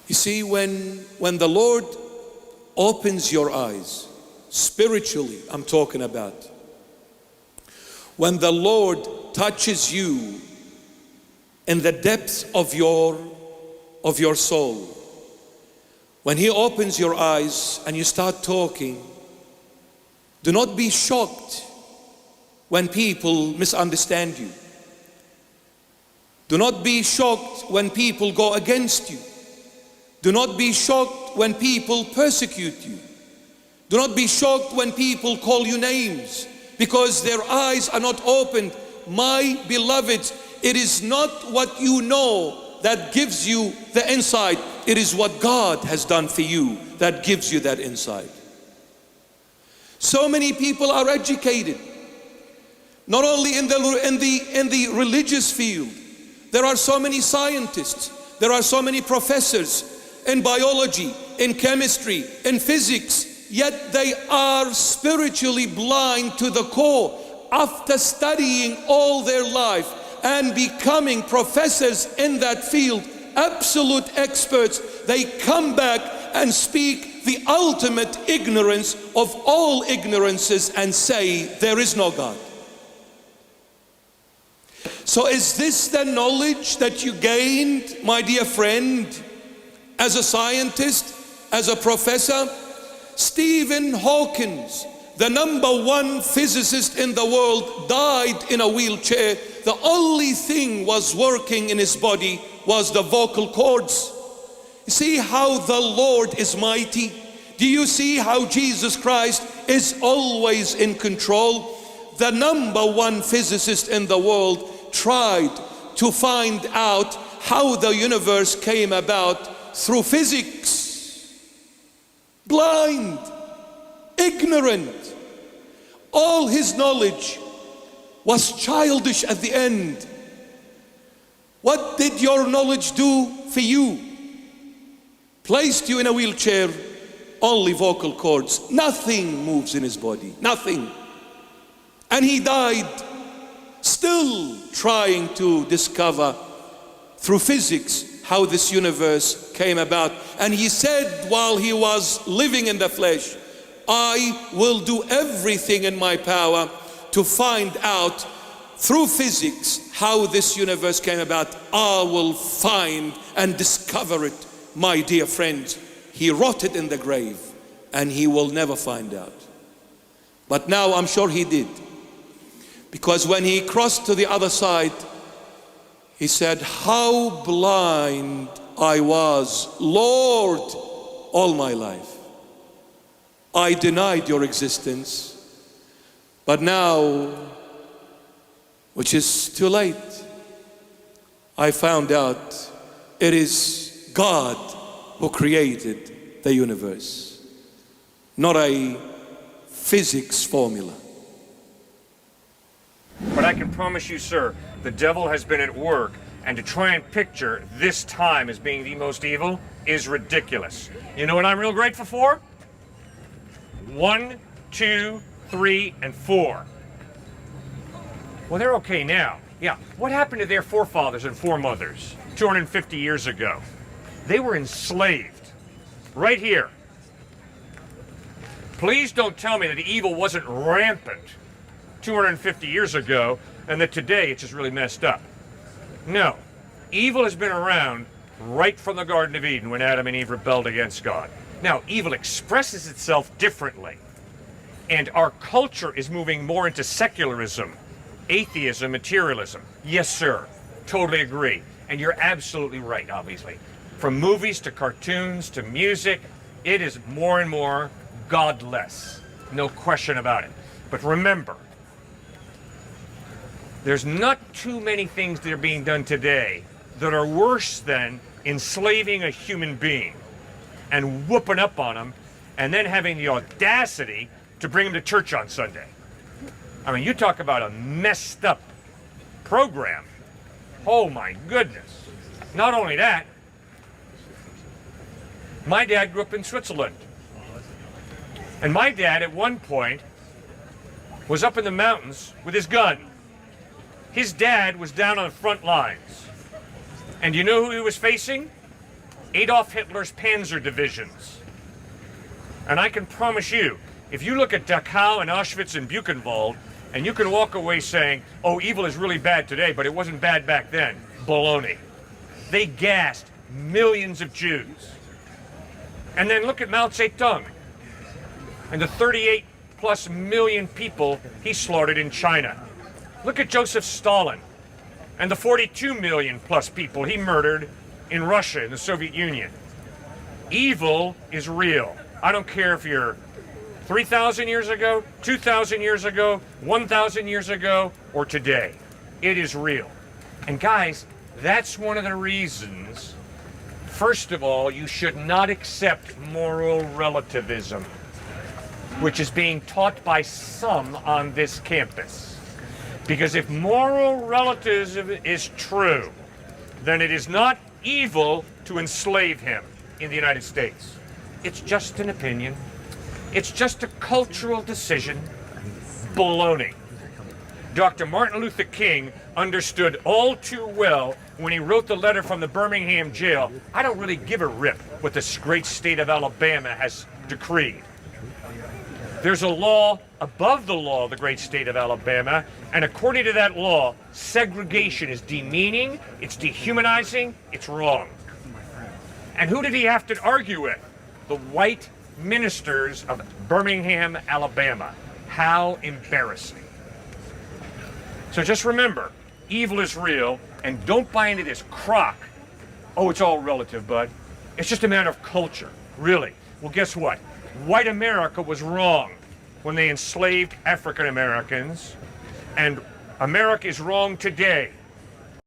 You see, when the Lord opens your eyes, spiritually I'm talking about, when the Lord touches you in the depths of your soul, when He opens your eyes and you start talking, do not be shocked when people misunderstand you. Do not be shocked when people go against you. Do not be shocked when people persecute you. Do not be shocked when people call you names, because their eyes are not opened. My beloved, it is not what you know that gives you the insight. It is what God has done for you that gives you that insight. So many people are educated, not only in the religious field. There are so many scientists, there are so many professors in biology, in chemistry, in physics, yet they are spiritually blind to the core. After studying all their life and becoming professors in that field, absolute experts, they come back and speak the ultimate ignorance of all ignorances and say there is no God. So is this the knowledge that you gained, my dear friend, as a scientist, as a professor? Stephen Hawking, the #1 physicist in the world, died in a wheelchair. The only thing was working in his body was the vocal cords. You see how the Lord is mighty? Do you see how Jesus Christ is always in control? The #1 physicist in the world tried to find out how the universe came about through physics. Blind, ignorant. All his knowledge was childish at the end. What did your knowledge do for you? Placed you in a wheelchair, only vocal cords. Nothing moves in his body, nothing. And he died still trying to discover through physics how this universe came about. And he said while he was living in the flesh, I will do everything in my power to find out through physics how this universe came about. I will find and discover it, my dear friends. He rotted in the grave and he will never find out. But now I'm sure he did. Because when he crossed to the other side, he said, how blind I was, Lord, all my life. I denied your existence, but now, which is too late, I found out it is God who created the universe, not a physics formula. But I can promise you, sir, the devil has been at work, and to try and picture this time as being the most evil is ridiculous. You know what I'm real grateful for? 1, 2, 3, and 4. Well, they're okay now. Yeah, what happened to their forefathers and foremothers 250 years ago? They were enslaved, right here. Please don't tell me that evil wasn't rampant 250 years ago, and that today it's just really messed up. No, evil has been around right from the Garden of Eden when Adam and Eve rebelled against God. Now, evil expresses itself differently, and our culture is moving more into secularism, atheism, materialism. Yes, sir, totally agree. And you're absolutely right, obviously. From movies to cartoons to music, it is more and more godless. No question about it. But remember, there's not too many things that are being done today that are worse than enslaving a human being and whooping up on them and then having the audacity to bring them to church on Sunday. I mean, you talk about a messed up program. Oh my goodness. Not only that, my dad grew up in Switzerland. And my dad at one point was up in the mountains with his gun. His dad was down on the front lines. And you know who he was facing? Adolf Hitler's panzer divisions. And I can promise you, if you look at Dachau and Auschwitz and Buchenwald, and you can walk away saying, oh, evil is really bad today, but it wasn't bad back then. Baloney. They gassed millions of Jews. And then look at Mao Zedong and the 38 plus million people he slaughtered in China. Look at Joseph Stalin and the 42 million plus people he murdered in Russia, in the Soviet Union. Evil is real. I don't care if you're 3,000 years ago, 2,000 years ago, 1,000 years ago, or today. It is real. And guys, that's one of the reasons, first of all, you should not accept moral relativism, which is being taught by some on this campus. Because if moral relativism is true, then it is not evil to enslave him in the United States. It's just an opinion. It's just a cultural decision. Baloney. Dr. Martin Luther King understood all too well when he wrote the letter from the Birmingham jail, I don't really give a rip what this great state of Alabama has decreed. There's a law above the law of the great state of Alabama, and according to that law, segregation is demeaning, it's dehumanizing, it's wrong. And who did he have to argue with? The white ministers of Birmingham, Alabama. How embarrassing. So just remember, evil is real, and don't buy into this crock. Oh, it's all relative, bud. It's just a matter of culture, really. Well, guess what? White America was wrong when they enslaved African Americans, and America is wrong today